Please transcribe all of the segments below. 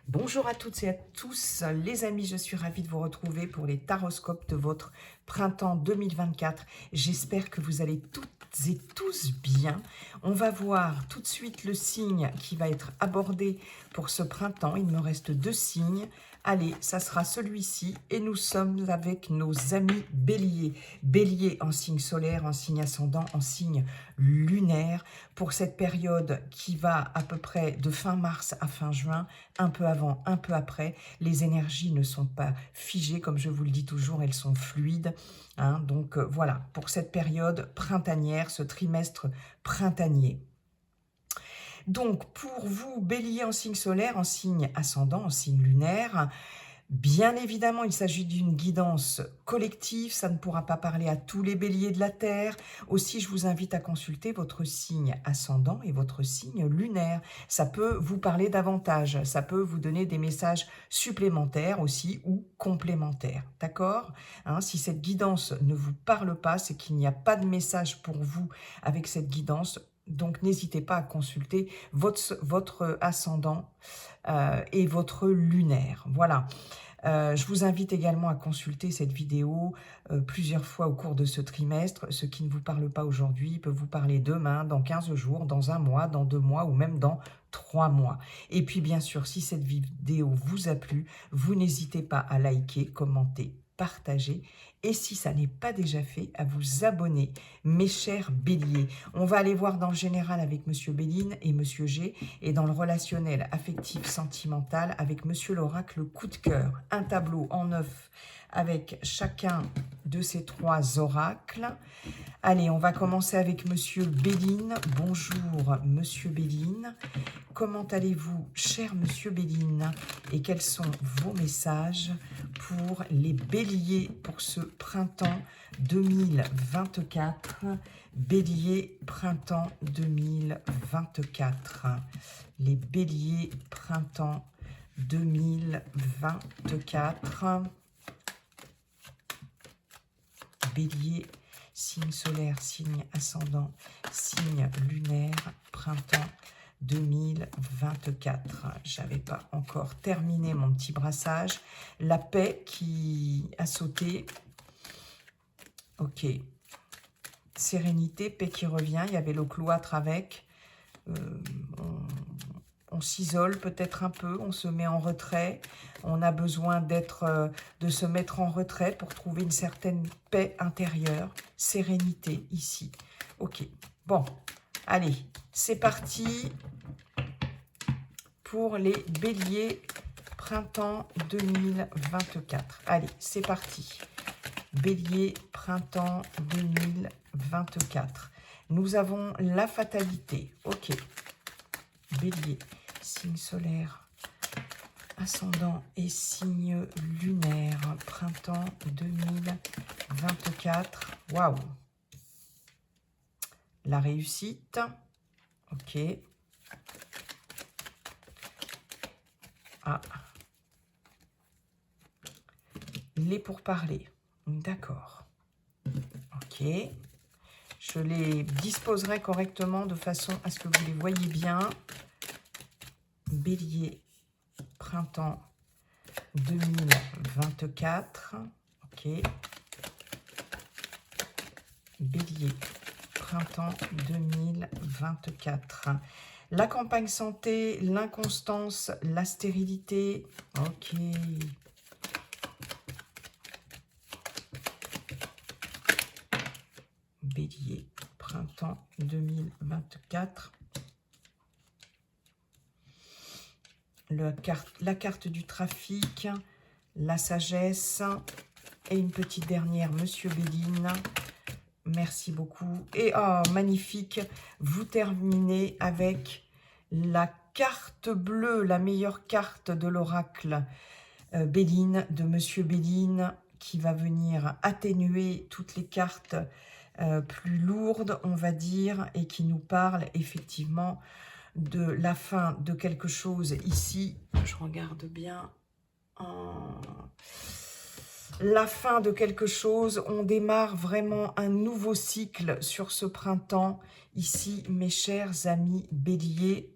Bonjour à toutes et à tous, les amis, je suis ravie de vous retrouver pour les taroscopes de votre printemps 2024. J'espère que vous allez toutes et tous bien. On va voir tout de suite le signe qui va être abordé pour ce printemps. Il me reste 2 signes. Allez, ça sera celui-ci et nous sommes avec nos amis béliers. Bélier en signe solaire, en signe ascendant, en signe lunaire pour cette période qui va à peu près de fin mars à fin juin, un peu avant, un peu après. Les énergies ne sont pas figées, comme je vous le dis toujours, elles sont fluides. Donc voilà, pour cette période printanière, ce trimestre printanier. Donc, pour vous, bélier en signe solaire, en signe ascendant, en signe lunaire, bien évidemment, il s'agit d'une guidance collective, ça ne pourra pas parler à tous les béliers de la Terre. Aussi, je vous invite à consulter votre signe ascendant et votre signe lunaire. Ça peut vous parler davantage, ça peut vous donner des messages supplémentaires aussi ou complémentaires, d'accord? Si cette guidance ne vous parle pas, c'est qu'il n'y a pas de message pour vous avec cette guidance. Donc, n'hésitez pas à consulter votre ascendant et votre lunaire. Voilà. Je vous invite également à consulter cette vidéo plusieurs fois au cours de ce trimestre. Ce qui ne vous parle pas aujourd'hui peut vous parler demain, dans 15 jours, dans un mois, dans 2 mois ou même dans 3 mois. Et puis bien sûr, si cette vidéo vous a plu, vous n'hésitez pas à liker, commenter, partager. Et si ça n'est pas déjà fait, à vous abonner, mes chers béliers. On va aller voir dans le général avec Monsieur Béline et Monsieur G, et dans le relationnel affectif sentimental avec Monsieur l'oracle coup de cœur. Un tableau en 9 avec chacun de ces 3 oracles. Allez, on va commencer avec Monsieur Béline. Bonjour Monsieur Béline. Comment allez-vous, cher Monsieur Béline? Et quels sont vos messages pour les béliers pour ce printemps 2024? Bélier, printemps 2024. Les béliers, printemps 2024. Bélier, signe solaire, signe ascendant, signe lunaire, printemps 2024. J'avais pas encore terminé mon petit brassage. La paix qui a sauté. Ok. Sérénité, paix qui revient. Il y avait le cloître avec. On s'isole peut-être un peu, on se met en retrait. On a besoin de se mettre en retrait pour trouver une certaine paix intérieure, sérénité ici. Ok, bon, allez, c'est parti pour les béliers printemps 2024. Allez, c'est parti. Bélier printemps 2024. Nous avons la fatalité. Ok. Bélier, signe solaire, ascendant et signe lunaire, printemps 2024. Waouh! La réussite. Ok. Ah. Les pourparlers. D'accord. Ok. Je les disposerai correctement de façon à ce que vous les voyez bien. Bélier, printemps 2024. Ok. Bélier, printemps 2024. La campagne santé, l'inconstance, la stérilité. Ok. Bélier, printemps 2024. La carte du trafic, la sagesse et une petite dernière, Monsieur Béline. Merci beaucoup. Et oh, magnifique, vous terminez avec la carte bleue, la meilleure carte de l'oracle Béline, de Monsieur Béline, qui va venir atténuer toutes les cartes plus lourdes, on va dire, et qui nous parle effectivement de la fin de quelque chose ici. Je regarde bien. La fin de quelque chose. On démarre vraiment un nouveau cycle sur ce printemps. Ici, mes chers amis béliers.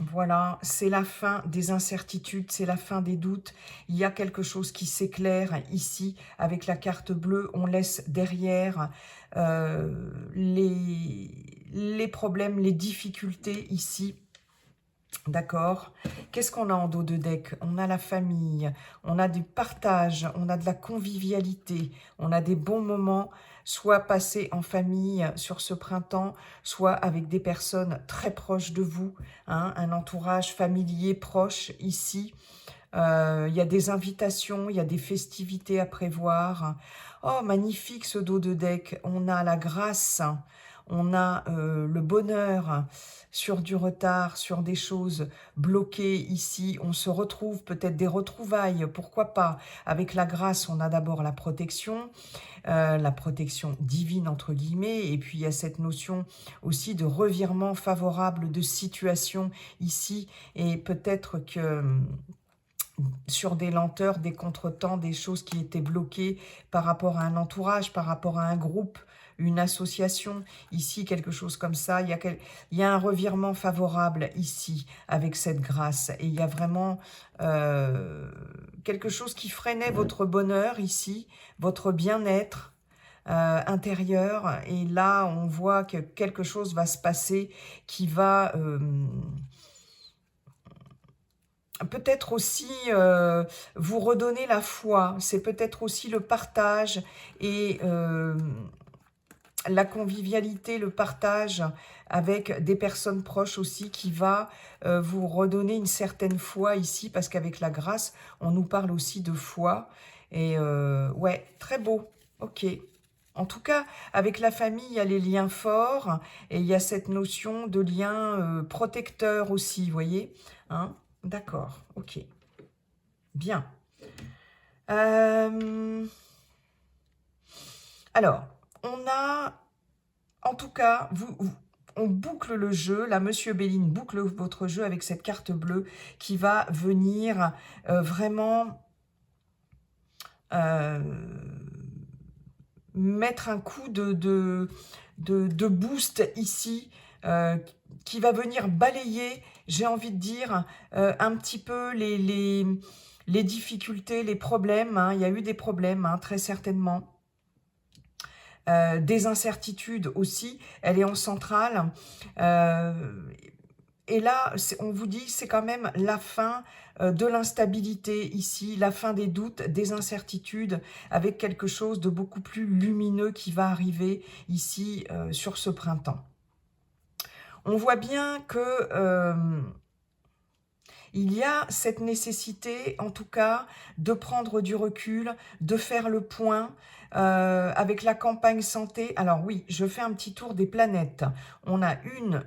Voilà, c'est la fin des incertitudes, c'est la fin des doutes. Il y a quelque chose qui s'éclaire ici avec la carte bleue. On laisse derrière les problèmes, les difficultés ici. D'accord. Qu'est-ce qu'on a en dos de deck? On a la famille, on a du partage, on a de la convivialité, on a des bons moments, soit passés en famille sur ce printemps, soit avec des personnes très proches de vous, hein, un entourage familier proche ici. Il y a des invitations, il y a des festivités à prévoir. Oh, magnifique ce dos de deck. On a la grâce, on a le bonheur sur du retard, sur des choses bloquées ici. On se retrouve, peut-être des retrouvailles, pourquoi pas. Avec la grâce, on a d'abord la protection divine entre guillemets, et puis il y a cette notion aussi de revirement favorable de situation ici, et peut-être que sur des lenteurs, des contretemps, des choses qui étaient bloquées par rapport à un entourage, par rapport à un groupe, une association, ici, quelque chose comme ça. Il y a un revirement favorable ici, avec cette grâce. Et il y a vraiment quelque chose qui freinait votre bonheur ici, votre bien-être intérieur. Et là, on voit que quelque chose va se passer qui va... peut-être aussi vous redonner la foi, c'est peut-être aussi le partage et la convivialité, le partage avec des personnes proches aussi qui va vous redonner une certaine foi ici, parce qu'avec la grâce, on nous parle aussi de foi. Et ouais, très beau, ok. En tout cas, avec la famille, il y a les liens forts et il y a cette notion de lien protecteur aussi, vous voyez, hein? D'accord, ok. Bien. Alors, on a, en tout cas, on boucle le jeu. Là, Monsieur Béline boucle votre jeu avec cette carte bleue qui va venir vraiment mettre un coup de boost ici, qui va venir balayer, j'ai envie de dire, un petit peu les difficultés, les problèmes, hein. Il y a eu des problèmes, hein, très certainement. Des incertitudes aussi, elle est en centrale. Et là, on vous dit, c'est quand même la fin de l'instabilité ici, la fin des doutes, des incertitudes, avec quelque chose de beaucoup plus lumineux qui va arriver ici sur ce printemps. On voit bien que il y a cette nécessité, en tout cas, de prendre du recul, de faire le point avec la campagne santé. Alors oui, je fais un petit tour des planètes. On a une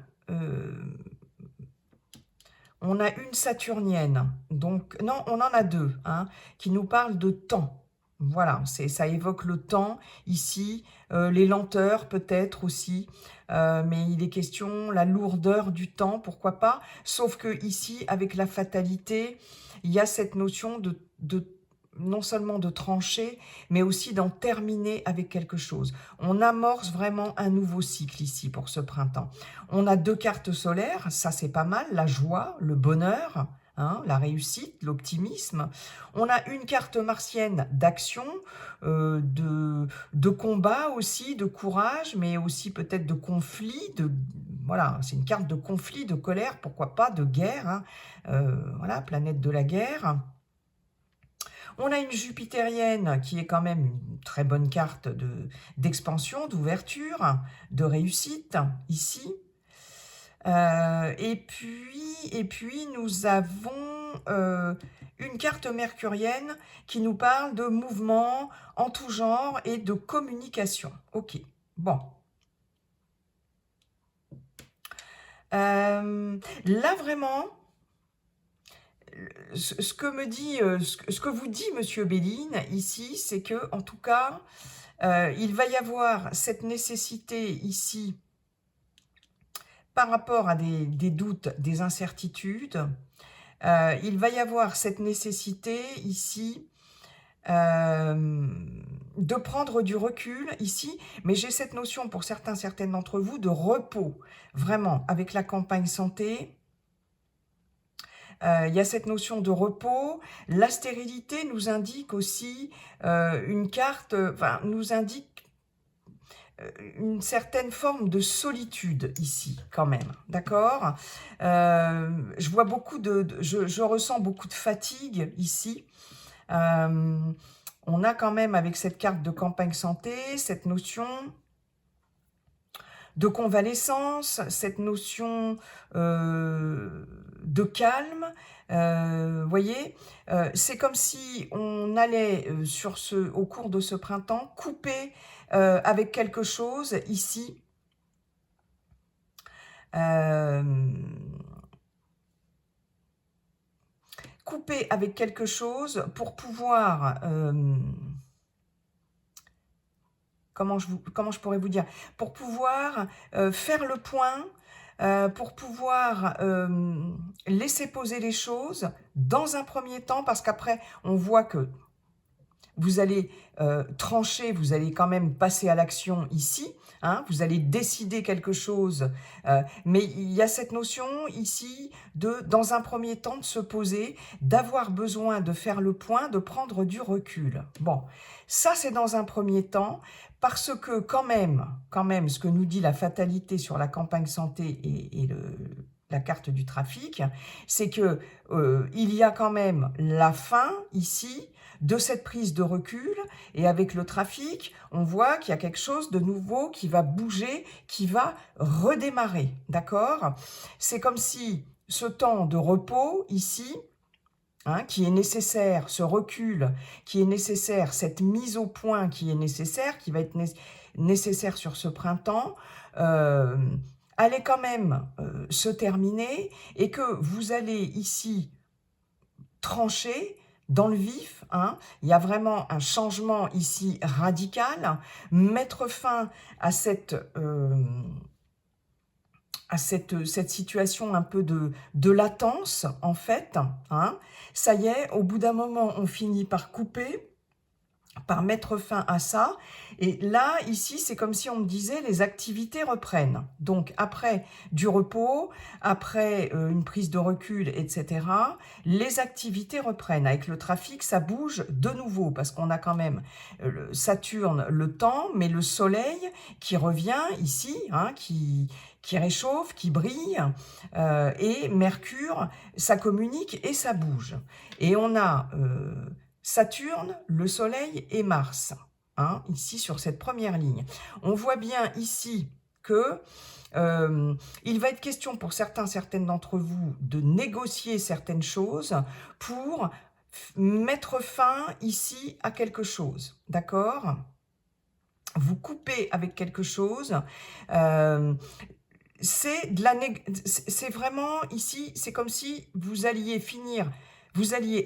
saturnienne, donc non, on en a deux, hein, qui nous parlent de temps. Voilà, ça évoque le temps ici, les lenteurs peut-être aussi, mais il est question la lourdeur du temps, pourquoi pas. Sauf que ici, avec la fatalité, il y a cette notion de non seulement de trancher, mais aussi d'en terminer avec quelque chose. On amorce vraiment un nouveau cycle ici pour ce printemps. On a deux cartes solaires, ça c'est pas mal, la joie, le bonheur, hein, la réussite, l'optimisme. On a une carte martienne d'action, de combat aussi, de courage, mais aussi peut-être de conflit, voilà, c'est une carte de conflit, de colère, pourquoi pas, de guerre, hein, voilà, planète de la guerre. On a une jupitérienne qui est quand même une très bonne carte d'expansion, d'ouverture, de réussite, ici. Et puis, nous avons une carte mercurienne qui nous parle de mouvement en tout genre et de communication. Ok, bon. Là, vraiment, ce que vous dit Monsieur Béline ici, c'est que, en tout cas, il va y avoir cette nécessité ici par rapport à des doutes, des incertitudes. Il va y avoir cette nécessité ici de prendre du recul ici, mais j'ai cette notion pour certaines d'entre vous de repos, vraiment, avec la campagne santé. il y a cette notion de repos. La stérilité nous indique aussi une carte, enfin, nous indique une certaine forme de solitude ici, quand même, d'accord. Je vois beaucoup je ressens beaucoup de fatigue ici. On a quand même, avec cette carte de campagne santé, cette notion de convalescence, cette notion de calme. Voyez, c'est comme si on allait au cours de ce printemps couper avec quelque chose ici. Couper avec quelque chose pour pouvoir comment je pourrais vous dire, pour pouvoir faire le point, pour pouvoir laisser poser les choses dans un premier temps, parce qu'après, on voit que vous allez trancher, vous allez quand même passer à l'action ici, hein, vous allez décider quelque chose, mais il y a cette notion ici de, dans un premier temps, de se poser, d'avoir besoin de faire le point, de prendre du recul. Bon, ça c'est dans un premier temps, parce que quand même, ce que nous dit la fatalité sur la campagne santé et la carte du trafic, c'est que il y a quand même la fin ici de cette prise de recul, et avec le trafic, on voit qu'il y a quelque chose de nouveau qui va bouger, qui va redémarrer, d'accord? C'est comme si ce temps de repos ici, hein, qui est nécessaire, ce recul qui est nécessaire, cette mise au point qui est nécessaire, qui va être nécessaire sur ce printemps, allait quand même se terminer, et que vous allez ici trancher dans le vif, hein. Il y a vraiment un changement ici radical, mettre fin à cette situation un peu de latence, en fait, hein. Ça y est, au bout d'un moment, on finit par couper, par mettre fin à ça. Et là, ici, c'est comme si on me disait les activités reprennent. Donc, après du repos, après une prise de recul, etc., les activités reprennent. Avec le trafic, ça bouge de nouveau, parce qu'on a quand même Saturne, le temps, mais le Soleil qui revient ici, hein, qui réchauffe, qui brille, et Mercure, ça communique et ça bouge. Et on a Saturne, le Soleil et Mars, hein, ici sur cette première ligne. On voit bien ici que il va être question pour certaines d'entre vous de négocier certaines choses pour mettre fin ici à quelque chose, d'accord? Vous coupez avec quelque chose, c'est vraiment ici, c'est comme si vous alliez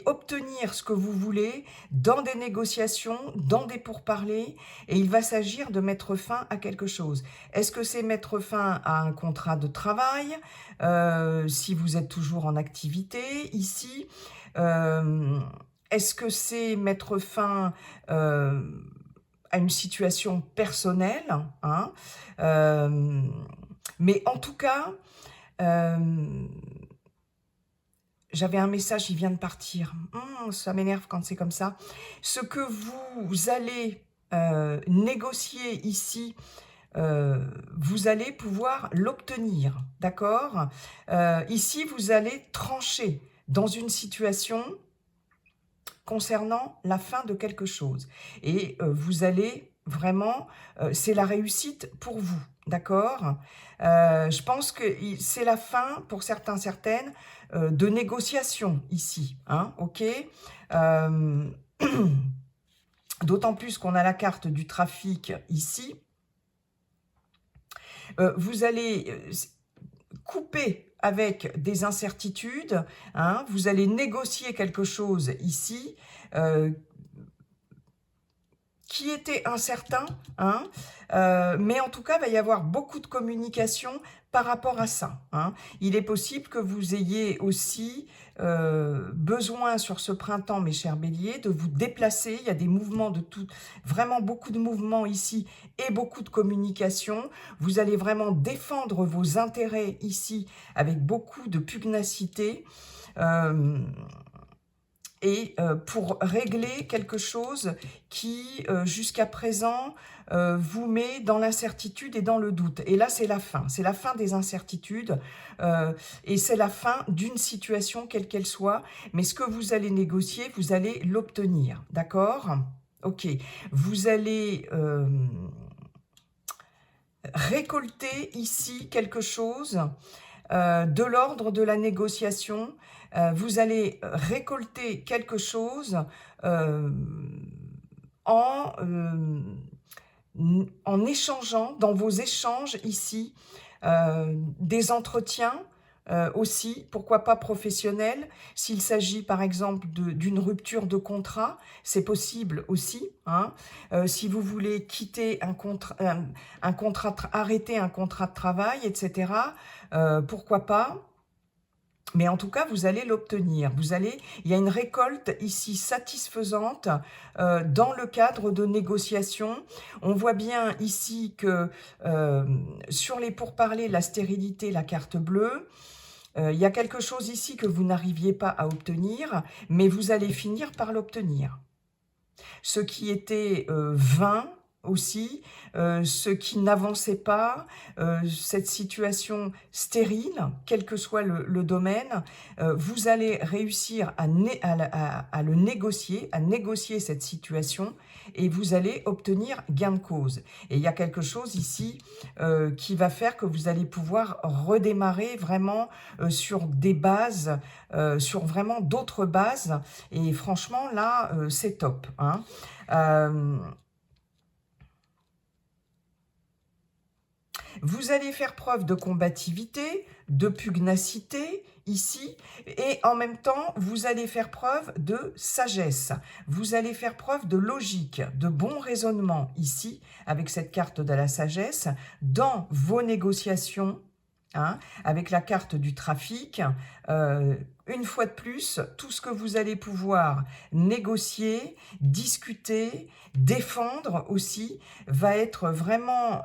obtenir ce que vous voulez dans des négociations, dans des pourparlers, et il va s'agir de mettre fin à quelque chose. Est-ce que c'est mettre fin à un contrat de travail, si vous êtes toujours en activité ici, est-ce que c'est mettre fin à une situation personnelle, hein, mais en tout cas, j'avais un message, il vient de partir. Ça m'énerve quand c'est comme ça. Ce que vous allez négocier ici, vous allez pouvoir l'obtenir, d'accord? Ici, vous allez trancher dans une situation concernant la fin de quelque chose. Et vous allez vraiment, c'est la réussite pour vous, d'accord? Je pense que c'est la fin, pour certaines, de négociations ici, hein, ok? D'autant plus qu'on a la carte du trafic ici. Vous allez couper avec des incertitudes, hein, vous allez négocier quelque chose ici qui était incertain, hein, mais en tout cas, il va y avoir beaucoup de communication par rapport à ça, hein. Il est possible que vous ayez aussi besoin sur ce printemps, mes chers béliers, de vous déplacer. Il y a des mouvements de tout, vraiment beaucoup de mouvements ici et beaucoup de communication. Vous allez vraiment défendre vos intérêts ici avec beaucoup de pugnacité. et pour régler quelque chose qui, jusqu'à présent, vous met dans l'incertitude et dans le doute. Et là, c'est la fin des incertitudes, et c'est la fin d'une situation, quelle qu'elle soit. Mais ce que vous allez négocier, vous allez l'obtenir, d'accord? Ok, vous allez récolter ici quelque chose de l'ordre de la négociation. Vous allez récolter quelque chose euh, en, en échangeant, dans vos échanges ici, des entretiens aussi, pourquoi pas professionnels. S'il s'agit par exemple d'une rupture de contrat, c'est possible aussi, hein. Si vous voulez quitter un contrat, arrêter un contrat de travail, etc., pourquoi pas. Mais en tout cas, vous allez l'obtenir. Il y a une récolte ici satisfaisante dans le cadre de négociations. On voit bien ici que sur les pourparlers, la stérilité, la carte bleue, il y a quelque chose ici que vous n'arriviez pas à obtenir, mais vous allez finir par l'obtenir. Ce qui était vain aussi, ce qui n'avançait pas, cette situation stérile, quel que soit le domaine, vous allez réussir à le négocier, à négocier cette situation, et vous allez obtenir gain de cause. Et il y a quelque chose ici qui va faire que vous allez pouvoir redémarrer vraiment sur des bases, sur vraiment d'autres bases, et franchement là, c'est top, hein. Vous allez faire preuve de combativité, de pugnacité ici, et en même temps, vous allez faire preuve de sagesse. Vous allez faire preuve de logique, de bon raisonnement ici, avec cette carte de la sagesse, dans vos négociations, hein, avec la carte du trafic. Une fois de plus, tout ce que vous allez pouvoir négocier, discuter, défendre aussi, va être vraiment...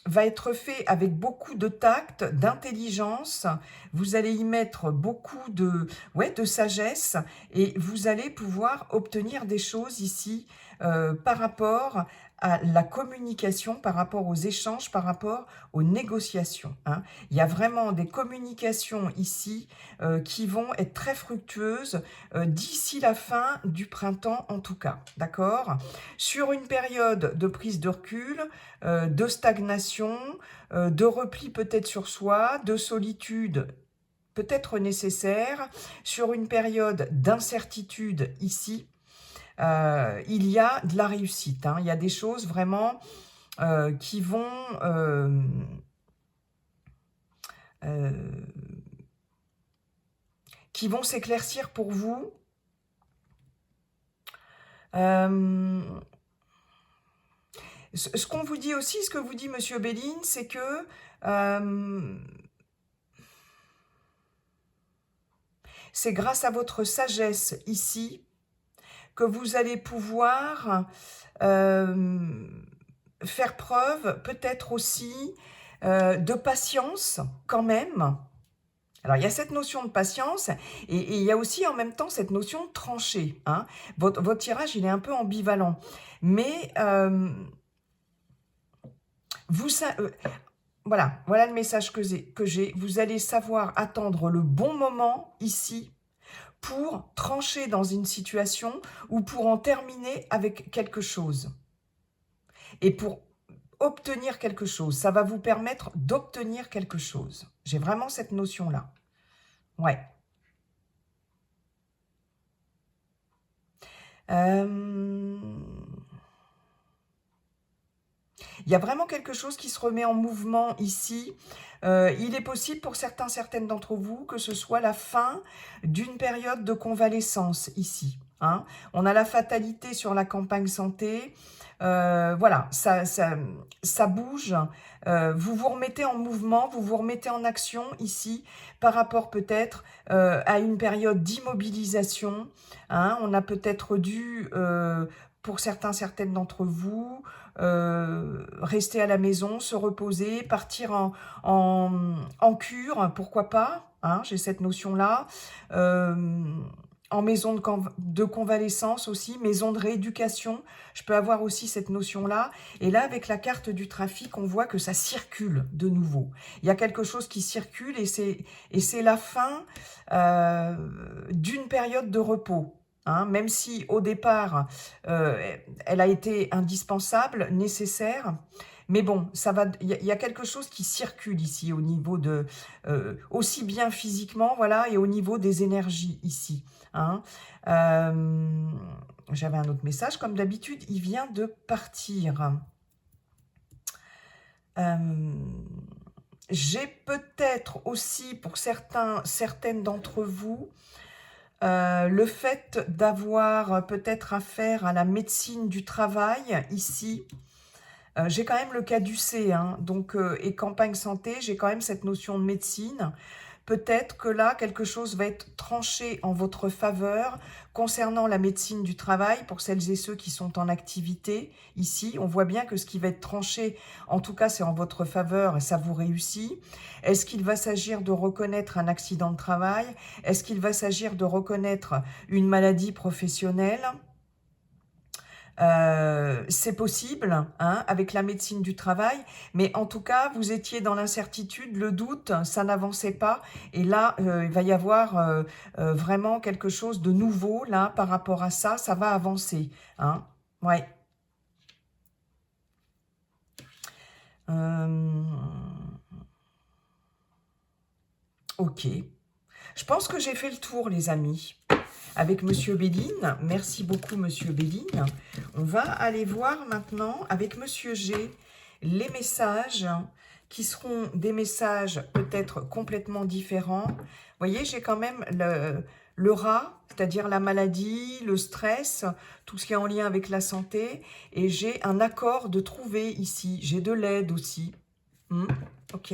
va être fait avec beaucoup de tact, d'intelligence. Vous allez y mettre beaucoup de sagesse, et vous allez pouvoir obtenir des choses ici par rapport à la communication, par rapport aux échanges, par rapport aux négociations, hein. Il y a vraiment des communications ici qui vont être très fructueuses d'ici la fin du printemps en tout cas, d'accord? Sur une période de prise de recul, de stagnation, de repli peut-être sur soi, de solitude peut-être nécessaire, sur une période d'incertitude ici, il y a de la réussite, hein. Il y a des choses vraiment qui vont s'éclaircir pour vous. Ce qu'on vous dit aussi, ce que vous dit Monsieur Béline, c'est que c'est grâce à votre sagesse ici que vous allez pouvoir faire preuve peut-être aussi de patience quand même. Alors, il y a cette notion de patience et il y a aussi en même temps cette notion de trancher, hein. Votre tirage, il est un peu ambivalent. Mais voilà le message que j'ai. Vous allez savoir attendre le bon moment ici pour trancher dans une situation ou pour en terminer avec quelque chose. Et pour obtenir quelque chose, ça va vous permettre d'obtenir quelque chose. J'ai vraiment cette notion-là. Ouais. Il y a vraiment quelque chose qui se remet en mouvement ici. Il est possible pour certaines d'entre vous que ce soit la fin d'une période de convalescence ici, hein. On a la fatalité sur la campagne santé. Voilà, ça bouge. Vous vous remettez en mouvement, vous vous remettez en action ici par rapport peut-être à une période d'immobilisation, hein. On a peut-être dû pour certaines d'entre vous, rester à la maison, se reposer, partir en cure, pourquoi pas, hein, j'ai cette notion-là. En maison de convalescence aussi, maison de rééducation, je peux avoir aussi cette notion-là. Et là, avec la carte du trafic, on voit que ça circule de nouveau. Il y a quelque chose qui circule et c'est la fin d'une période de repos. Hein, même si au départ, elle a été indispensable, nécessaire, mais bon, il y a quelque chose qui circule ici au niveau de, aussi bien physiquement, voilà, et au niveau des énergies ici. Hein. J'avais un autre message, comme d'habitude, il vient de partir. J'ai peut-être aussi, pour certaines d'entre vous, le fait d'avoir peut-être affaire à la médecine du travail ici. J'ai quand même le caducée, hein, donc, et campagne santé, j'ai quand même cette notion de médecine. Peut-être que là, quelque chose va être tranché en votre faveur concernant la médecine du travail, pour celles et ceux qui sont en activité. Ici, on voit bien que ce qui va être tranché, en tout cas, c'est en votre faveur et ça vous réussit. Est-ce qu'il va s'agir de reconnaître un accident de travail? Est-ce qu'il va s'agir de reconnaître une maladie professionnelle? C'est possible, hein, avec la médecine du travail, mais en tout cas, vous étiez dans l'incertitude, le doute, ça n'avançait pas, et là, il va y avoir vraiment quelque chose de nouveau, là, par rapport à ça, ça va avancer, hein, ouais. Ok, je pense que j'ai fait le tour, les amis. Avec Monsieur Béline, merci beaucoup Monsieur Béline. On va aller voir maintenant avec Monsieur G les messages qui seront des messages peut-être complètement différents. Vous voyez, j'ai quand même le rat, c'est-à-dire la maladie, le stress, tout ce qui est en lien avec la santé, et j'ai un accord de trouver ici. J'ai de l'aide aussi. Ok.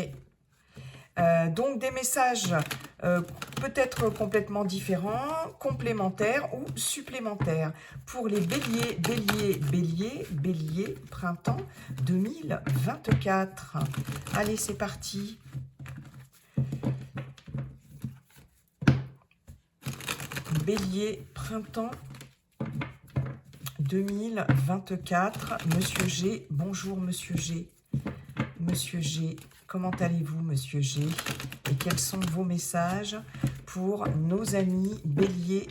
Donc des messages peut-être complètement différents, complémentaires ou supplémentaires. Pour les béliers, bélier, printemps 2024. Allez, c'est parti. Bélier, printemps 2024. Monsieur G, bonjour Monsieur G. Monsieur G, comment allez-vous, Monsieur G? Et quels sont vos messages pour nos amis béliers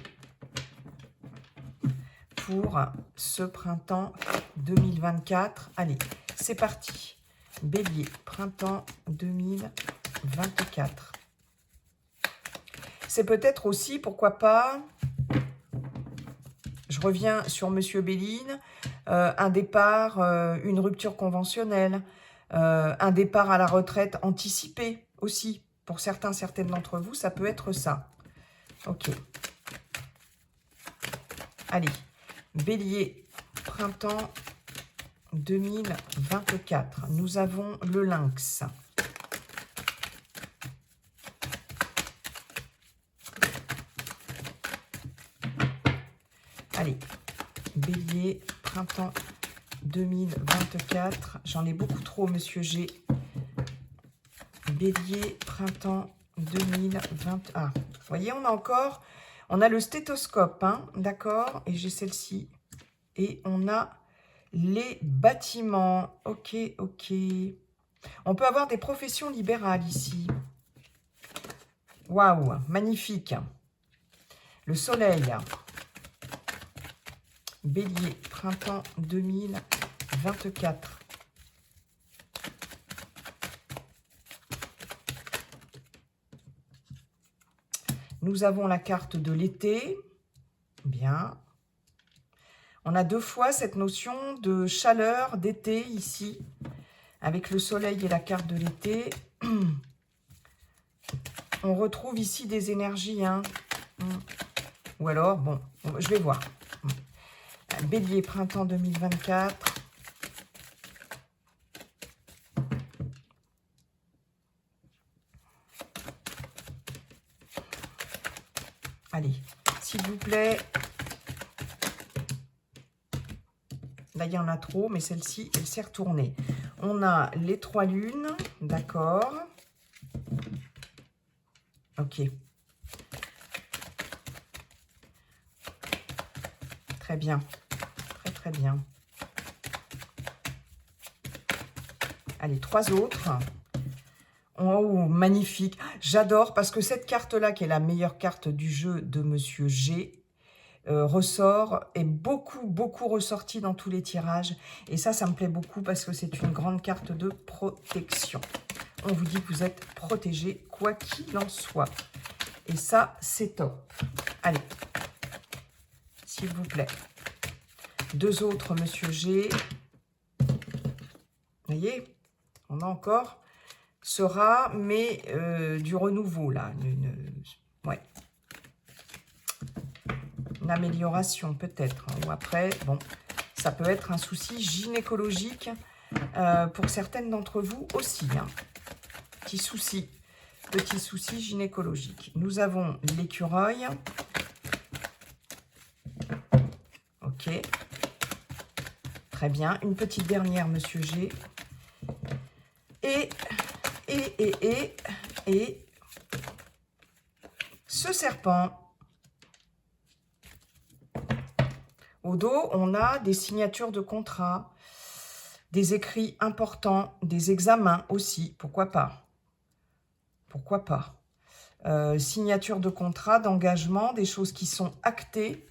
pour ce printemps 2024? Allez, c'est parti. Bélier, printemps 2024. C'est peut-être aussi, pourquoi pas, je reviens sur Monsieur Béline, un départ, une rupture conventionnelle, un départ à la retraite anticipé aussi. Pour certaines d'entre vous, ça peut être ça. Ok. Allez. Bélier, printemps 2024. Nous avons le lynx. Allez. Bélier, printemps 2024. J'en ai beaucoup trop, Monsieur G. Bélier, printemps 2020. Ah, vous voyez, on a le stéthoscope, hein, d'accord, et j'ai celle-ci. Et on a les bâtiments. Ok, ok. On peut avoir des professions libérales ici. Waouh, magnifique. Le soleil. Bélier, printemps 2024. Nous avons la carte de l'été. Bien. On a deux fois cette notion de chaleur d'été ici, avec le soleil et la carte de l'été. On retrouve ici des énergies, hein. Ou alors, bon, je vais voir. Bélier, printemps 2024. Allez, s'il vous plaît. Là, il y en a trop, mais celle-ci, elle s'est retournée. On a les 3 lunes, d'accord. Ok. Très bien. Très, très bien. Allez, 3 autres. Oh, magnifique. J'adore parce que cette carte-là, qui est la meilleure carte du jeu de Monsieur G, ressort, est beaucoup ressorti dans tous les tirages. Et ça me plaît beaucoup parce que c'est une grande carte de protection. On vous dit que vous êtes protégé, quoi qu'il en soit. Et ça, c'est top. Allez, s'il vous plaît. 2 autres, Monsieur G. Vous voyez, on a encore sera, mais du renouveau, là. Ouais. Une amélioration, peut-être. Hein. Ou après, bon, ça peut être un souci gynécologique pour certaines d'entre vous aussi. Hein. Petit souci gynécologique. Nous avons l'écureuil. Ok. Très bien. Une petite dernière, Monsieur G. Et ce serpent. Au dos, on a des signatures de contrat, des écrits importants, des examens aussi, pourquoi pas. Pourquoi pas. Signature de contrat, d'engagement, des choses qui sont actées.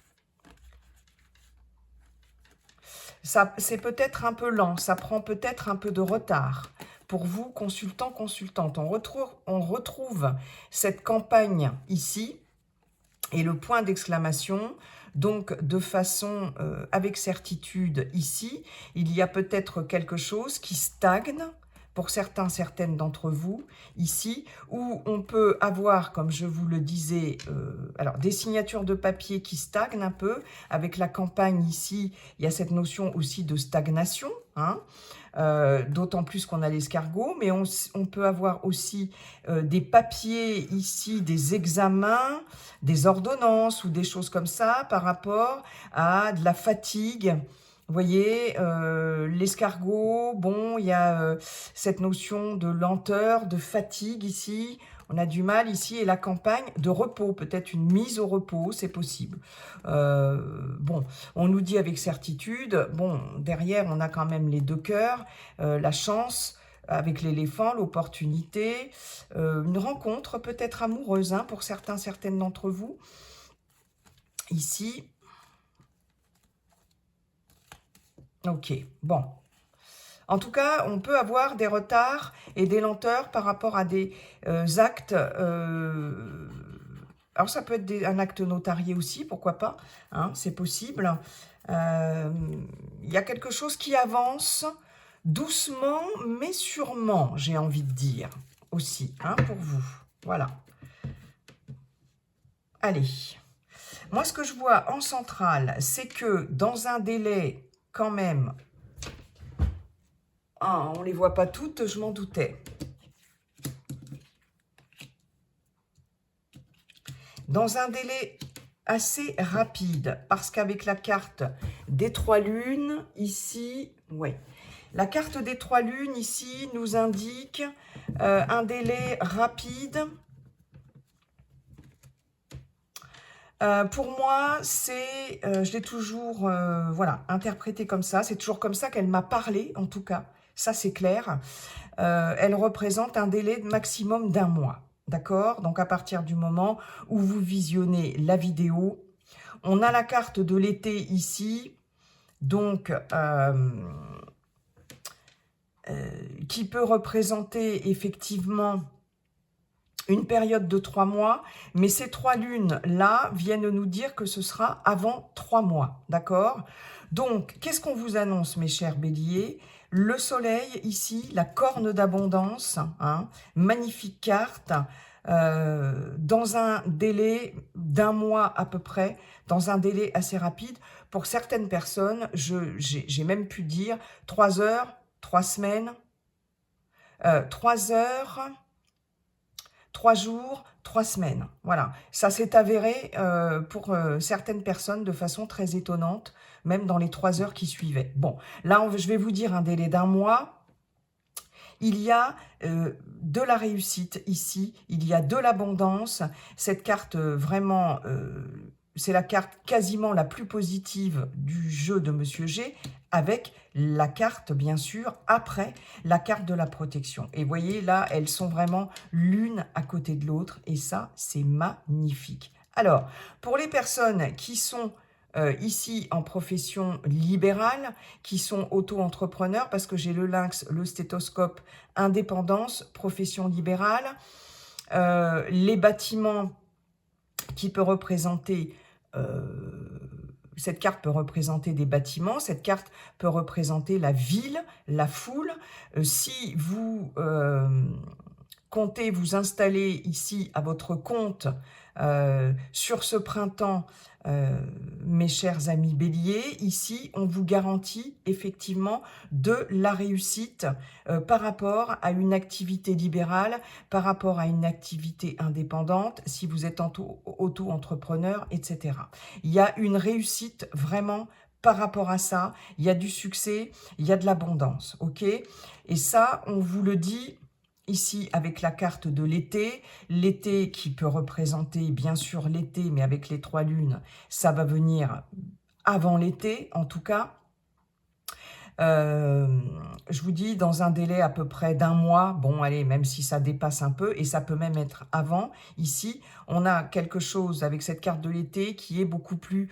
C'est peut-être un peu lent, ça prend peut-être un peu de retard. Pour vous, consultants, consultantes, on retrouve cette campagne ici et le point d'exclamation. Donc, de façon avec certitude ici, il y a peut-être quelque chose qui stagne pour certaines d'entre vous ici, où on peut avoir, comme je vous le disais, alors des signatures de papier qui stagnent un peu. Avec la campagne ici, il y a cette notion aussi de stagnation, hein. D'autant plus qu'on a l'escargot, mais on peut avoir aussi des papiers ici, des examens, des ordonnances ou des choses comme ça par rapport à de la fatigue. Vous voyez, l'escargot, bon, il y a cette notion de lenteur, de fatigue ici. On a du mal ici, et la campagne de repos, peut-être une mise au repos, c'est possible. Bon, on nous dit avec certitude, bon, derrière, on a quand même les 2 cœurs, la chance avec l'éléphant, l'opportunité, une rencontre peut-être amoureuse, hein, pour certaines d'entre vous. Ici. Ok, bon. En tout cas, on peut avoir des retards et des lenteurs par rapport à des actes. Alors, ça peut être un acte notarié aussi, pourquoi pas, hein, c'est possible. Il y a quelque chose qui avance doucement, mais sûrement, j'ai envie de dire, aussi, hein, pour vous. Voilà. Allez. Moi, ce que je vois en centrale, c'est que dans un délai, quand même... Ah, on ne les voit pas toutes, je m'en doutais. Dans un délai assez rapide, parce qu'avec la carte des 3 lunes, ici, ouais, la carte des 3 lunes, ici, nous indique un délai rapide. Pour moi, c'est, je l'ai toujours voilà, interprété comme ça, c'est toujours comme ça qu'elle m'a parlé, en tout cas, ça c'est clair. Elle représente un délai de maximum d'1 mois. D'accord? Donc, à partir du moment où vous visionnez la vidéo, on a la carte de l'été ici, donc qui peut représenter effectivement une période de 3 mois, mais ces 3 lunes-là viennent nous dire que ce sera avant 3 mois, d'accord? Donc, qu'est-ce qu'on vous annonce, mes chers béliers? Le soleil, ici, la corne d'abondance, hein, magnifique carte, dans un délai d'1 mois à peu près, dans un délai assez rapide. Pour certaines personnes, j'ai même pu dire 3 heures, 3 semaines, 3 heures... 3 jours, 3 semaines. Voilà, ça s'est avéré pour certaines personnes de façon très étonnante, même dans les 3 heures qui suivaient. Bon, là, je vais vous dire un délai d'1 mois. Il y a de la réussite ici, il y a de l'abondance. Cette carte, vraiment, c'est la carte quasiment la plus positive du jeu de Monsieur G, avec la carte, bien sûr, après, la carte de la protection. Et vous voyez, là, elles sont vraiment l'une à côté de l'autre, et ça, c'est magnifique. Alors, pour les personnes qui sont ici en profession libérale, qui sont auto-entrepreneurs, parce que j'ai le lynx, le stéthoscope, indépendance, profession libérale, les bâtiments qui peut représenter, cette carte peut représenter des bâtiments, cette carte peut représenter la ville, la foule. Si vous comptez vous installer ici à votre compte sur ce printemps, mes chers amis béliers, ici on vous garantit effectivement de la réussite par rapport à une activité libérale, par rapport à une activité indépendante, si vous êtes auto-entrepreneur, etc. Il y a une réussite vraiment par rapport à ça, il y a du succès, il y a de l'abondance, ok? Et ça, on vous le dit ici avec la carte de l'été qui peut représenter bien sûr l'été, mais avec les 3 lunes, ça va venir avant l'été en tout cas. Je vous dis dans un délai à peu près d'1 mois, bon allez, même si ça dépasse un peu, et ça peut même être avant, ici, on a quelque chose avec cette carte de l'été qui est beaucoup plus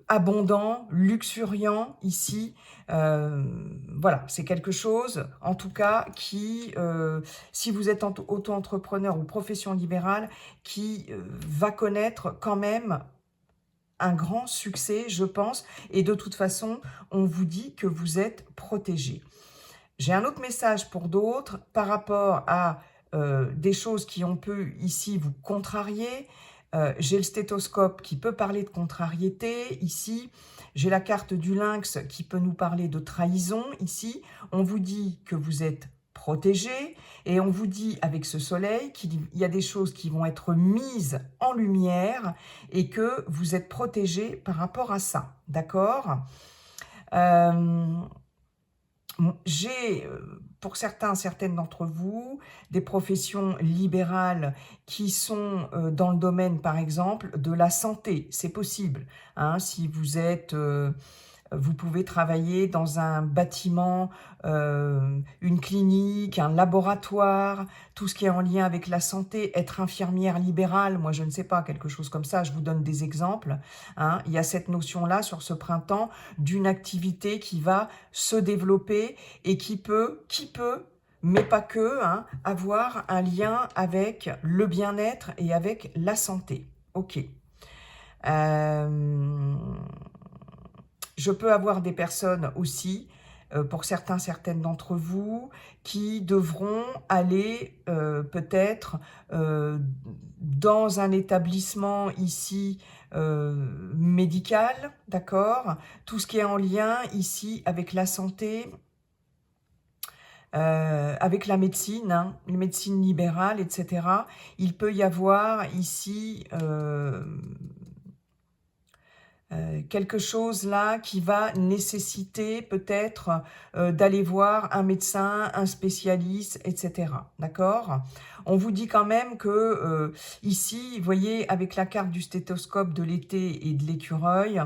abondant, luxuriant ici. Voilà, c'est quelque chose, en tout cas, qui, si vous êtes auto-entrepreneur ou profession libérale, qui va connaître quand même un grand succès, je pense, et de toute façon, on vous dit que vous êtes protégé. J'ai un autre message pour d'autres par rapport à des choses qui ont pu ici vous contrarier. J'ai le stéthoscope qui peut parler de contrariété ici. J'ai la carte du lynx qui peut nous parler de trahison ici. On vous dit que vous êtes protégé et on vous dit avec ce soleil qu'il y a des choses qui vont être mises en lumière et que vous êtes protégé par rapport à ça, d'accord? J'ai, pour certaines d'entre vous, des professions libérales qui sont dans le domaine, par exemple, de la santé. C'est possible, hein, si vous êtes... vous pouvez travailler dans un bâtiment, une clinique, un laboratoire, tout ce qui est en lien avec la santé, être infirmière libérale, moi je ne sais pas, quelque chose comme ça, je vous donne des exemples. Hein. Il y a cette notion-là sur ce printemps d'une activité qui va se développer et qui peut, mais pas que, hein, avoir un lien avec le bien-être et avec la santé. Ok. Je peux avoir des personnes aussi, pour certaines d'entre vous, qui devront aller peut-être dans un établissement ici médical, d'accord? Tout ce qui est en lien ici avec la santé, avec la médecine, hein, la médecine libérale, etc. Il peut y avoir ici... quelque chose là qui va nécessiter peut-être d'aller voir un médecin, un spécialiste, etc. D'accord? On vous dit quand même que ici, vous voyez, avec la carte du stéthoscope de l'été et de l'écureuil,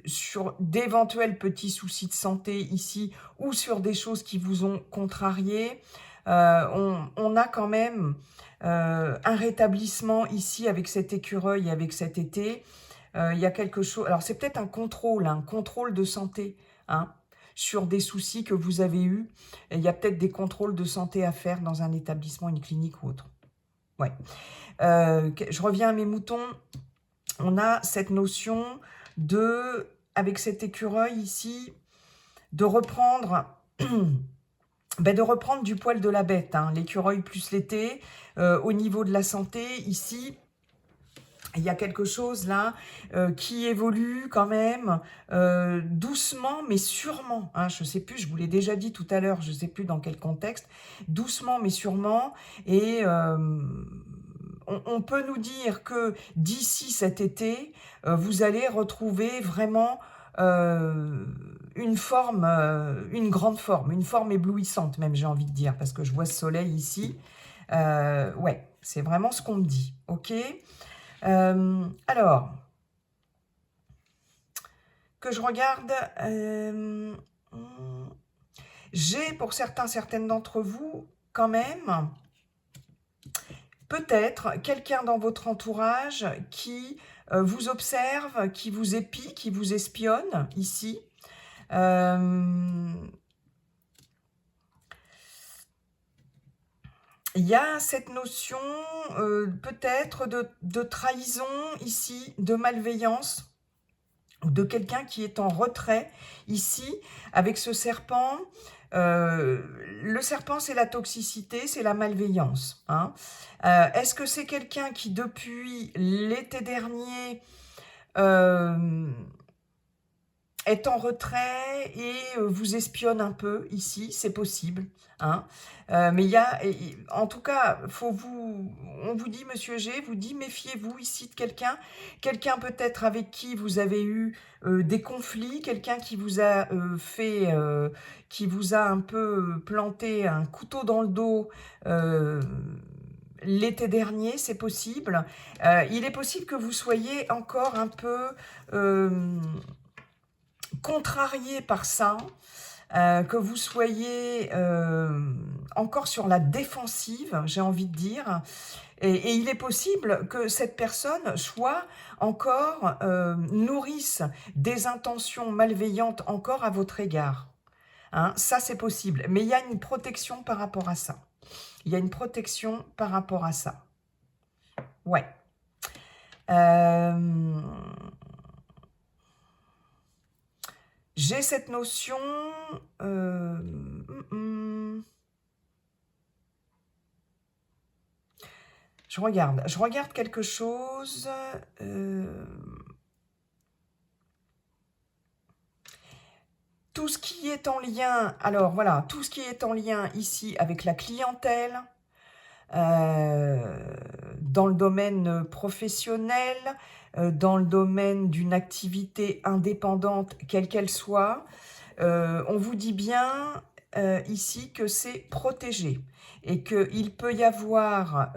sur d'éventuels petits soucis de santé ici ou sur des choses qui vous ont contrarié, on a quand même un rétablissement ici avec cet écureuil et avec cet été. Il y a quelque chose, alors c'est peut-être un contrôle de santé, hein, sur des soucis que vous avez eus. Il y a peut-être des contrôles de santé à faire dans un établissement, une clinique ou autre. Ouais. Je reviens à mes moutons. On a cette notion de, avec cet écureuil ici, de reprendre... Ben de reprendre du poil de la bête, hein, l'écureuil plus l'été. Au niveau de la santé, ici, il y a quelque chose là qui évolue quand même doucement mais sûrement. Hein, je ne sais plus, je vous l'ai déjà dit tout à l'heure, je ne sais plus dans quel contexte. Doucement mais sûrement. Et on peut nous dire que d'ici cet été, vous allez retrouver vraiment une forme, une grande forme, une forme éblouissante même, j'ai envie de dire, parce que je vois ce soleil ici. Ouais, c'est vraiment ce qu'on me dit, ok. Alors, que je regarde, j'ai pour certaines d'entre vous, quand même, peut-être quelqu'un dans votre entourage qui vous observe, qui vous épie, qui vous espionne, ici. Il y a cette notion peut-être de trahison ici, de malveillance, ou de quelqu'un qui est en retrait ici, avec ce serpent. Le serpent, c'est la toxicité, c'est la malveillance. Hein. Est-ce que c'est quelqu'un qui, depuis l'été dernier, est en retrait et vous espionne un peu ici, c'est possible. Hein. Mais il y a, en tout cas, on vous dit, Monsieur G, vous dit, méfiez-vous ici de quelqu'un peut-être avec qui vous avez eu des conflits, quelqu'un qui vous a qui vous a un peu planté un couteau dans le dos l'été dernier, c'est possible. Il est possible que vous soyez encore un peu contrarié par ça, que vous soyez encore sur la défensive, j'ai envie de dire, et il est possible que cette personne soit encore, nourrisse des intentions malveillantes encore à votre égard. Hein, ça, c'est possible, mais il y a une protection par rapport à ça. Il y a une protection par rapport à ça. Ouais. J'ai cette notion... Je regarde quelque chose... Tout ce qui est en lien... Alors voilà, tout ce qui est en lien ici avec la clientèle, dans le domaine professionnel, dans le domaine d'une activité indépendante, quelle qu'elle soit, on vous dit bien ici que c'est protégé et qu'il peut y avoir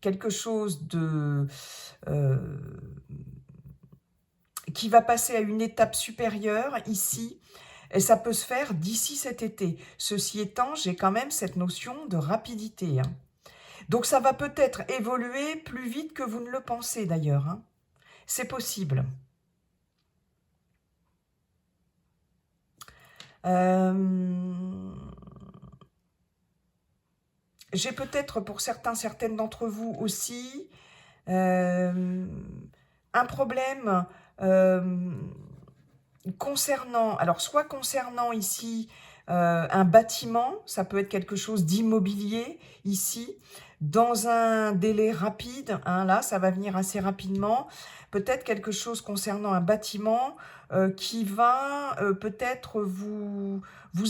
quelque chose de qui va passer à une étape supérieure ici. Et ça peut se faire d'ici cet été. Ceci étant, j'ai quand même cette notion de rapidité. Hein. Donc ça va peut-être évoluer plus vite que vous ne le pensez d'ailleurs. Hein. C'est possible. J'ai peut-être pour certaines d'entre vous aussi un problème concernant, alors soit concernant ici un bâtiment, ça peut être quelque chose d'immobilier ici, dans un délai rapide, hein, là ça va venir assez rapidement, peut-être quelque chose concernant un bâtiment qui va peut-être vous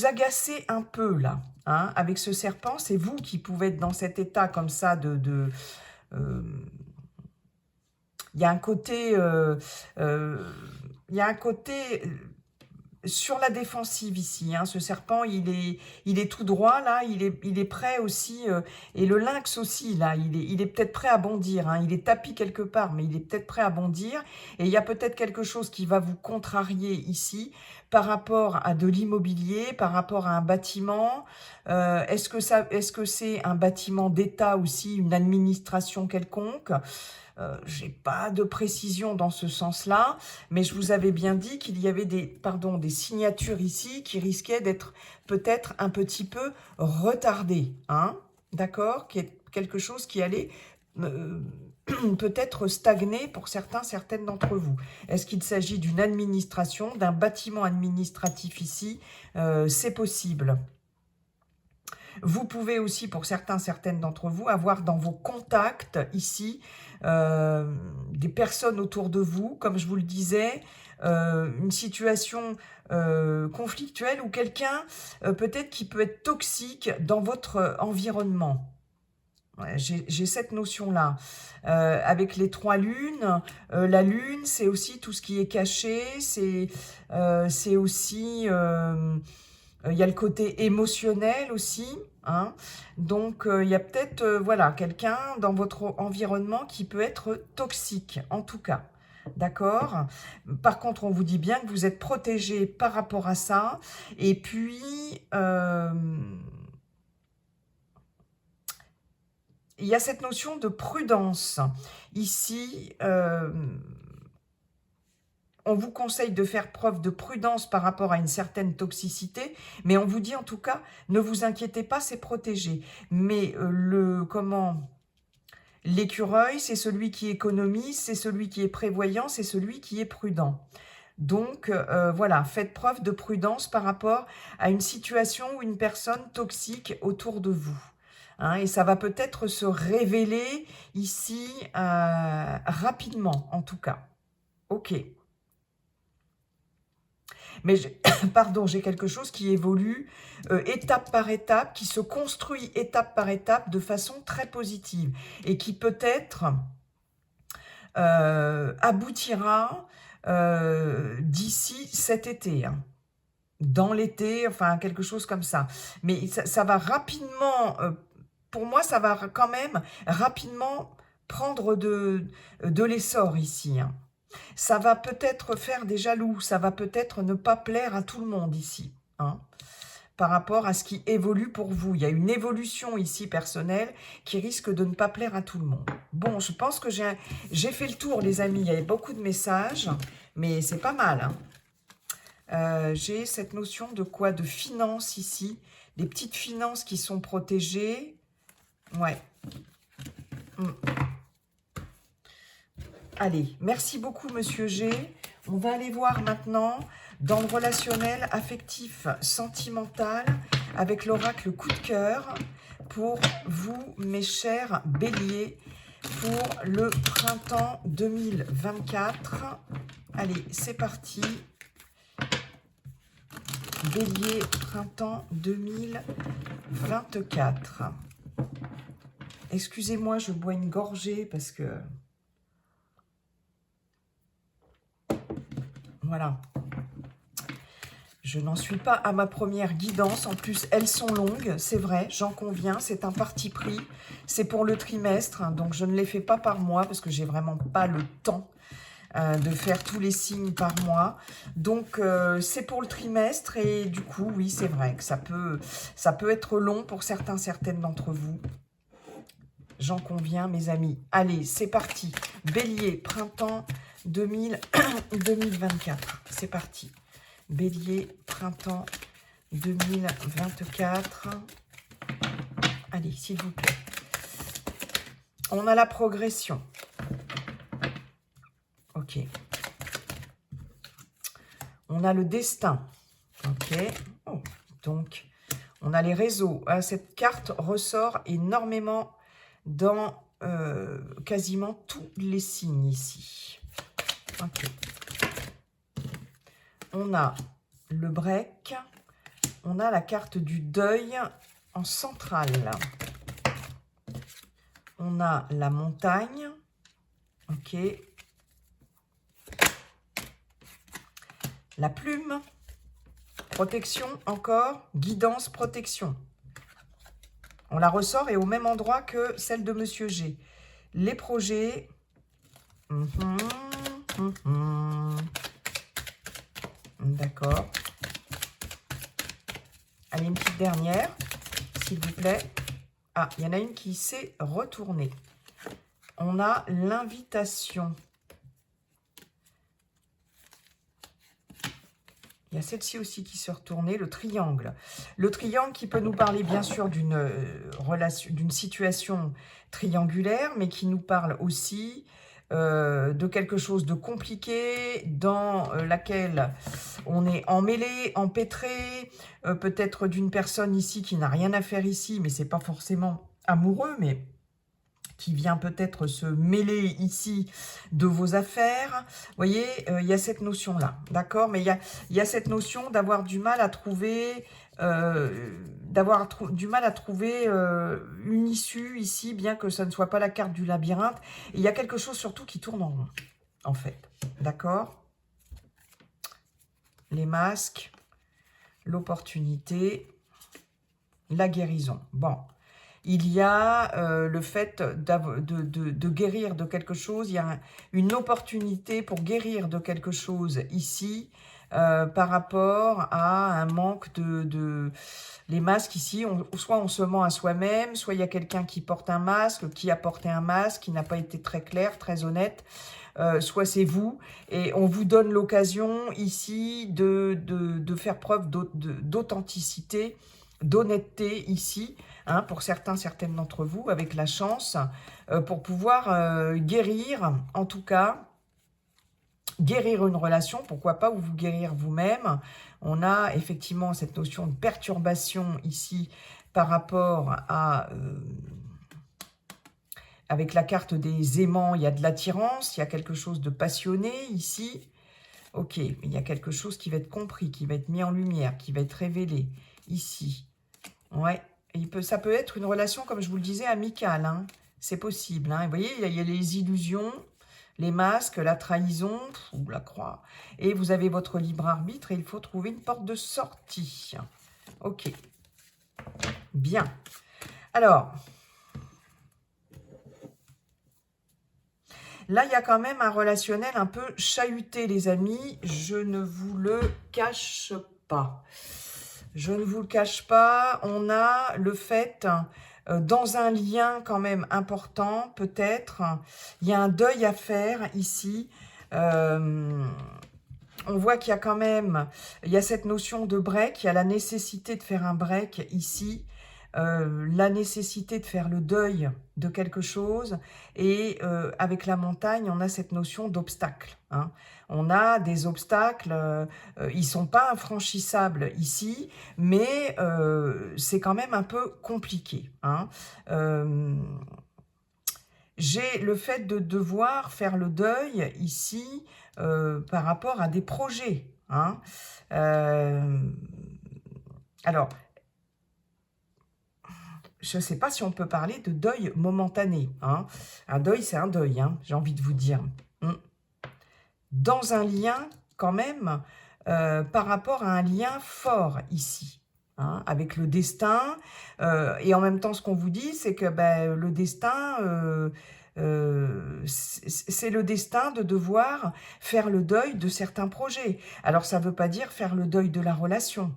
agacer un peu là, hein, avec ce serpent, c'est vous qui pouvez être dans cet état comme ça il y a un côté... il y a un côté sur la défensive ici. Hein, ce serpent, il est tout droit, là. Il est prêt aussi. Et le lynx aussi, là. Il est peut-être prêt à bondir. Hein, il est tapi quelque part, mais il est peut-être prêt à bondir. Et il y a peut-être quelque chose qui va vous contrarier ici par rapport à de l'immobilier, par rapport à un bâtiment. Est-ce que c'est un bâtiment d'État aussi, une administration quelconque ? J'ai pas de précision dans ce sens-là, mais je vous avais bien dit qu'il y avait des signatures ici qui risquaient d'être peut-être un petit peu retardées, hein, d'accord, quelque chose qui allait peut-être stagner pour certaines d'entre vous. Est-ce qu'il s'agit d'une administration, d'un bâtiment administratif ici? C'est possible. Vous pouvez aussi, pour certaines d'entre vous, avoir dans vos contacts ici des personnes autour de vous, comme je vous le disais, une situation conflictuelle ou quelqu'un peut-être qui peut être toxique dans votre environnement. Ouais, j'ai cette notion-là. Avec les 3 lunes, la lune, c'est aussi tout ce qui est caché, c'est aussi, il y a le côté émotionnel aussi, hein. Donc, il y a peut-être, voilà, quelqu'un dans votre environnement qui peut être toxique, en tout cas. D'accord? Par contre, on vous dit bien que vous êtes protégé par rapport à ça. Et puis, il y a cette notion de prudence. Ici, on vous conseille de faire preuve de prudence par rapport à une certaine toxicité, mais on vous dit en tout cas, ne vous inquiétez pas, c'est protégé. Mais l'écureuil, c'est celui qui économise, c'est celui qui est prévoyant, c'est celui qui est prudent. Donc, voilà, faites preuve de prudence par rapport à une situation ou une personne toxique autour de vous. Hein, et ça va peut-être se révéler ici rapidement, en tout cas. Ok. Mais, pardon, j'ai quelque chose qui évolue étape par étape, qui se construit étape par étape de façon très positive et qui peut-être aboutira d'ici cet été, hein. Dans l'été, enfin quelque chose comme ça. Mais ça va rapidement, pour moi, ça va quand même rapidement prendre de l'essor ici, hein. Ça va peut-être faire des jaloux, ça va peut-être ne pas plaire à tout le monde ici, hein, par rapport à ce qui évolue pour vous. Il y a une évolution ici personnelle qui risque de ne pas plaire à tout le monde. Bon, je pense que j'ai fait le tour, les amis. Il y avait beaucoup de messages, mais c'est pas mal, hein. J'ai cette notion de quoi? De finances ici. Des petites finances qui sont protégées. Ouais. Allez, merci beaucoup, Monsieur G. On va aller voir maintenant dans le relationnel, affectif, sentimental, avec l'oracle coup de cœur pour vous, mes chers béliers, pour le printemps 2024. Allez, c'est parti. Bélier, printemps 2024. Excusez-moi, je bois une gorgée parce que... Voilà. Je n'en suis pas à ma première guidance. En plus, elles sont longues, c'est vrai, j'en conviens. C'est un parti pris. C'est pour le trimestre, hein, donc je ne les fais pas par mois parce que j'ai vraiment pas le temps de faire tous les signes par mois. Donc, c'est pour le trimestre et du coup, oui, c'est vrai que ça peut être long pour certaines d'entre vous. J'en conviens, mes amis. Allez, c'est parti. Bélier, printemps 2024. C'est parti. Bélier, printemps 2024. Allez, s'il vous plaît. On a la progression. Ok. On a le destin. Ok. Oh, donc, on a les réseaux. Cette carte ressort énormément dans quasiment tous les signes ici. Ok. On a le break. On a la carte du deuil en centrale. On a la montagne. Ok. La plume. Protection encore. Guidance, protection. On la ressort et au même endroit que celle de Monsieur G. Les projets. D'accord. Allez, une petite dernière, s'il vous plaît. Ah, il y en a une qui s'est retournée. On a l'invitation. Il y a celle-ci aussi qui s'est retournée, le triangle. Le triangle qui peut nous parler bien sûr d'une situation triangulaire, mais qui nous parle aussi de quelque chose de compliqué dans laquelle on est emmêlé, empêtré, peut-être d'une personne ici qui n'a rien à faire ici, mais c'est pas forcément amoureux, mais qui vient peut-être se mêler ici de vos affaires. Vous voyez, il y a cette notion-là, d'accord? Mais il y a cette notion d'avoir du mal à trouver, une issue ici, bien que ça ne soit pas la carte du labyrinthe. Et il y a quelque chose surtout qui tourne en rond, en fait, d'accord? Les masques, l'opportunité, la guérison. Bon. Il y a le fait de guérir de quelque chose. Il y a une opportunité pour guérir de quelque chose ici par rapport à un manque Les masques ici, soit on se ment à soi-même, soit il y a quelqu'un qui porte un masque, qui a porté un masque, qui n'a pas été très clair, très honnête. Soit c'est vous, et on vous donne l'occasion ici de faire preuve d'authenticité, d'honnêteté ici, hein, pour certaines d'entre vous, avec la chance, pour pouvoir guérir, en tout cas, guérir une relation, pourquoi pas, ou vous guérir vous-même. On a effectivement cette notion de perturbation ici par rapport à... avec la carte des aimants, il y a de l'attirance, il y a quelque chose de passionné ici. Ok, il y a quelque chose qui va être compris, qui va être mis en lumière, qui va être révélé ici. Ouais, ça peut être une relation, comme je vous le disais, amicale. Hein. C'est possible. Hein. Vous voyez, il y a les illusions, les masques, la trahison, ou la croix. Et vous avez votre libre arbitre et il faut trouver une porte de sortie. Ok. Bien. Alors... là, il y a quand même un relationnel un peu chahuté, les amis. Je ne vous le cache pas. Je ne vous le cache pas. On a le fait, dans un lien quand même important, peut-être, il y a un deuil à faire ici. On voit qu'il y a quand même, il y a cette notion de break, il y a la nécessité de faire un break ici. La nécessité de faire le deuil de quelque chose, et avec la montagne, on a cette notion d'obstacle. Hein. On a des obstacles, ils ne sont pas infranchissables ici, mais c'est quand même un peu compliqué. Hein. J'ai le fait de devoir faire le deuil ici par rapport à des projets. Hein. Alors, je ne sais pas si on peut parler de deuil momentané. Hein. Un deuil, c'est un deuil, hein, j'ai envie de vous dire. Dans un lien, quand même, par rapport à un lien fort ici, hein, avec le destin. Et en même temps, ce qu'on vous dit, c'est que ben, le destin, c'est le destin de devoir faire le deuil de certains projets. Alors, ça ne veut pas dire faire le deuil de la relation,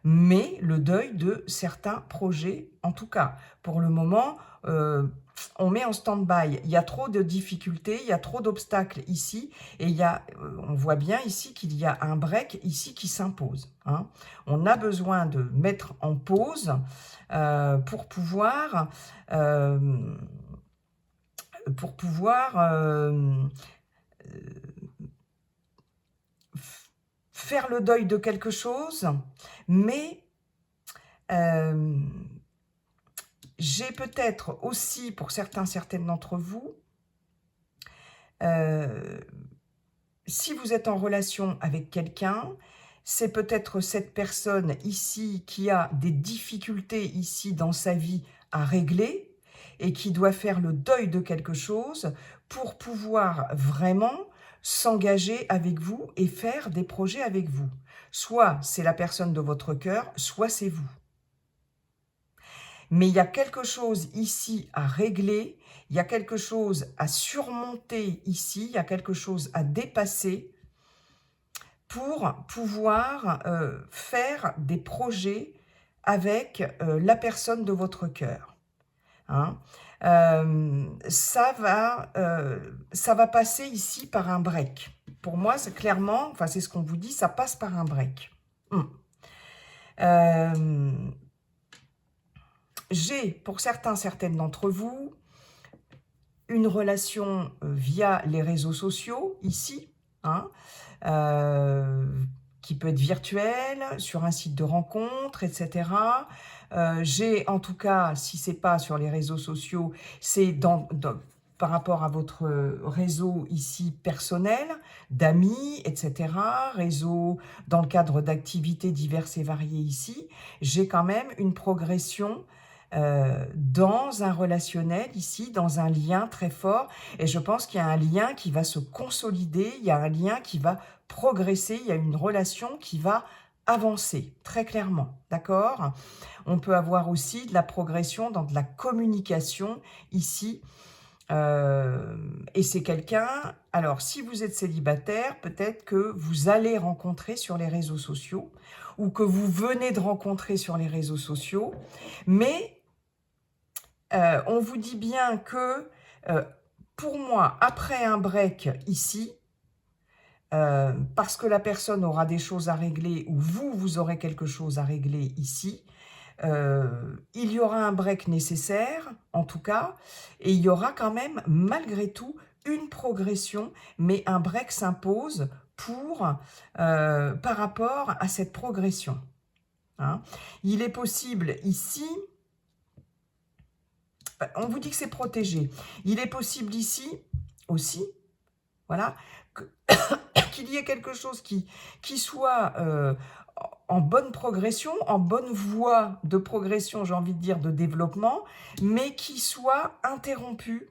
mais le deuil de certains projets, en tout cas. Pour le moment, on met en stand-by. Il y a trop de difficultés, il y a trop d'obstacles ici, et on voit bien ici qu'il y a un break ici qui s'impose. Hein. On a besoin de mettre en pause pour pouvoir faire le deuil de quelque chose, mais j'ai peut-être aussi, pour certaines d'entre vous, si vous êtes en relation avec quelqu'un, c'est peut-être cette personne ici qui a des difficultés ici dans sa vie à régler et qui doit faire le deuil de quelque chose pour pouvoir vraiment s'engager avec vous et faire des projets avec vous. Soit c'est la personne de votre cœur, soit c'est vous. Mais il y a quelque chose ici à régler, il y a quelque chose à surmonter ici, il y a quelque chose à dépasser pour pouvoir faire des projets avec la personne de votre cœur. Hein. Ça va passer ici par un break. Pour moi, c'est clairement, enfin c'est ce qu'on vous dit, ça passe par un break. J'ai, pour certaines d'entre vous, une relation via les réseaux sociaux, ici, hein, qui peut être virtuel, sur un site de rencontre, etc. J'ai en tout cas, si ce n'est pas sur les réseaux sociaux, c'est par rapport à votre réseau ici personnel, d'amis, etc., réseau dans le cadre d'activités diverses et variées ici, j'ai quand même une progression dans un relationnel ici, dans un lien très fort, et je pense qu'il y a un lien qui va se consolider, il y a un lien qui va progresser, il y a une relation qui va avancer, très clairement, d'accord? On peut avoir aussi de la progression dans de la communication ici, et c'est quelqu'un, alors si vous êtes célibataire, peut-être que vous allez rencontrer sur les réseaux sociaux, ou que vous venez de rencontrer sur les réseaux sociaux, mais on vous dit bien que, pour moi, après un break ici, parce que la personne aura des choses à régler, ou vous aurez quelque chose à régler ici, il y aura un break nécessaire, en tout cas, et il y aura quand même, malgré tout, une progression, mais un break s'impose par rapport à cette progression. Hein. Il est possible ici, on vous dit que c'est protégé, il est possible ici aussi, voilà, qu'il y ait quelque chose qui soit en bonne progression, en bonne voie de progression, j'ai envie de dire, de développement, mais qui soit interrompu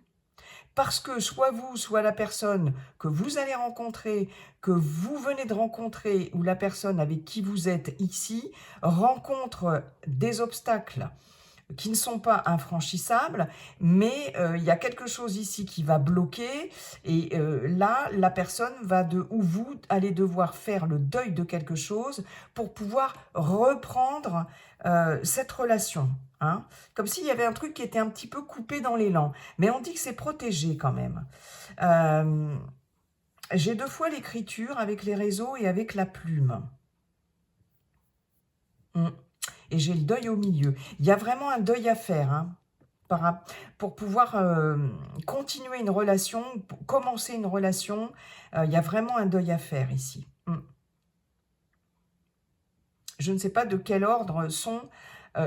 parce que soit vous, soit la personne que vous allez rencontrer, que vous venez de rencontrer, ou la personne avec qui vous êtes ici, rencontre des obstacles qui ne sont pas infranchissables, mais il y a quelque chose ici qui va bloquer, et là, la personne ou vous allez devoir faire le deuil de quelque chose pour pouvoir reprendre cette relation. Hein, comme s'il y avait un truc qui était un petit peu coupé dans l'élan. Mais on dit que c'est protégé quand même. J'ai 2 fois l'écriture avec les réseaux et avec la plume. Et j'ai le deuil au milieu. Il y a vraiment un deuil à faire, hein, pour pouvoir continuer une relation, commencer une relation. Il y a vraiment un deuil à faire ici. Je ne sais pas de quel ordre sont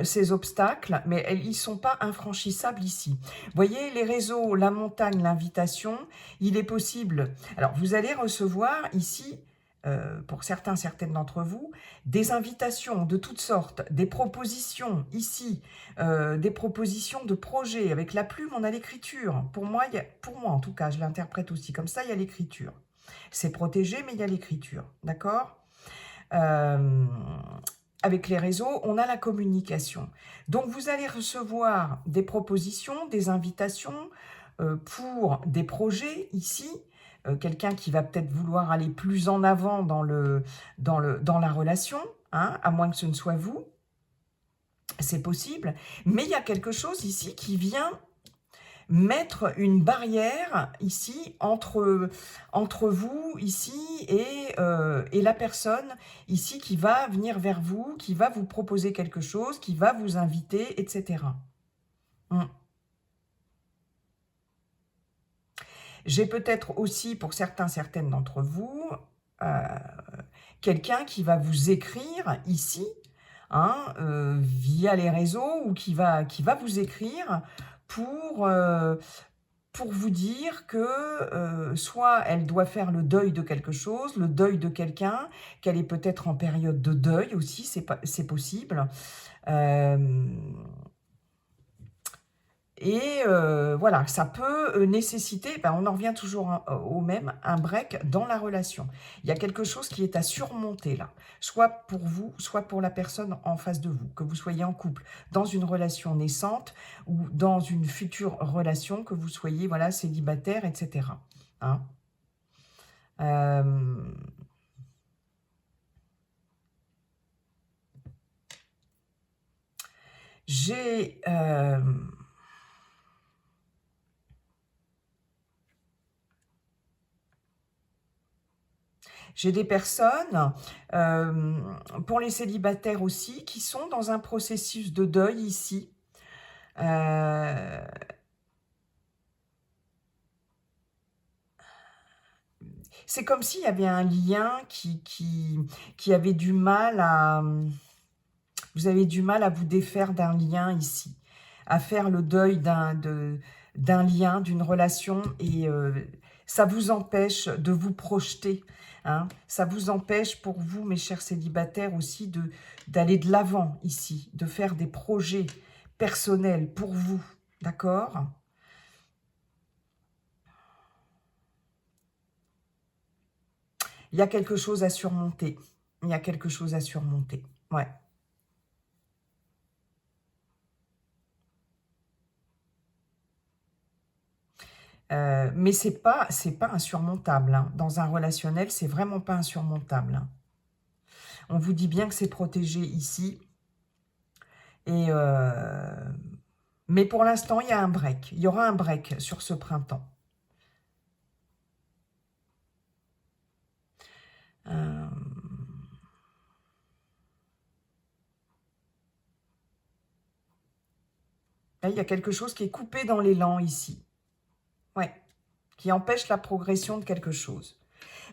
ces obstacles, mais ils ne sont pas infranchissables ici. Vous voyez, les réseaux, la montagne, l'invitation, il est possible. Alors, vous allez recevoir ici, pour certaines d'entre vous, des invitations de toutes sortes, des propositions ici, des propositions de projets. Avec la plume, on a l'écriture. Pour moi, en tout cas, je l'interprète aussi comme ça, il y a l'écriture. C'est protégé, mais il y a l'écriture. D'accord ? Avec les réseaux, on a la communication. Donc, vous allez recevoir des propositions, des invitations pour des projets ici. Quelqu'un qui va peut-être vouloir aller plus en avant dans la relation, hein, à moins que ce ne soit vous. C'est possible. Mais il y a quelque chose ici qui vient mettre une barrière ici entre vous ici et la personne ici qui va venir vers vous, qui va vous proposer quelque chose, qui va vous inviter, etc. J'ai peut-être aussi, pour certaines d'entre vous, quelqu'un qui va vous écrire ici, hein, via les réseaux, ou qui va vous écrire pour vous dire que soit elle doit faire le deuil de quelque chose, le deuil de quelqu'un, qu'elle est peut-être en période de deuil aussi, c'est possible. Et voilà, ça peut nécessiter, on en revient toujours au même, un break dans la relation. Il y a quelque chose qui est à surmonter là, soit pour vous, soit pour la personne en face de vous, que vous soyez en couple, dans une relation naissante ou dans une future relation, que vous soyez voilà, célibataire, etc. Hein. J'ai des personnes, pour les célibataires aussi, qui sont dans un processus de deuil ici. c'est comme s'il y avait un lien qui avait du mal à... Vous avez du mal à vous défaire d'un lien ici, à faire le deuil d'un lien, d'une relation, et ça vous empêche de vous projeter. Hein. Ça vous empêche pour vous, mes chers célibataires, aussi d'aller de l'avant ici, de faire des projets personnels pour vous. D'accord ? Il y a quelque chose à surmonter. Il y a quelque chose à surmonter. Ouais. Mais c'est pas insurmontable. Hein. Dans un relationnel, c'est vraiment pas insurmontable. Hein. On vous dit bien que c'est protégé ici. Et mais pour l'instant, il y a un break. Il y aura un break sur ce printemps. Là, il y a quelque chose qui est coupé dans l'élan ici. Ouais. Qui empêche la progression de quelque chose.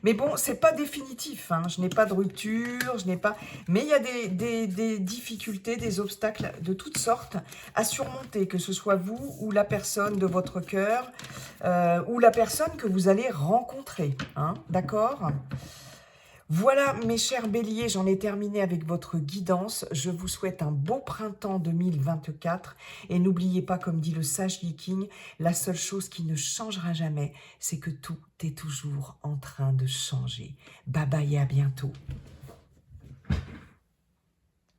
Mais bon, c'est pas définitif. Hein. Je n'ai pas de rupture, je n'ai pas... Mais il y a des difficultés, des obstacles de toutes sortes à surmonter, que ce soit vous ou la personne de votre cœur, ou la personne que vous allez rencontrer. Hein. D'accord ? Voilà, mes chers béliers, j'en ai terminé avec votre guidance. Je vous souhaite un beau printemps 2024. Et n'oubliez pas, comme dit le sage Viking, la seule chose qui ne changera jamais, c'est que tout est toujours en train de changer. Bye bye et à bientôt.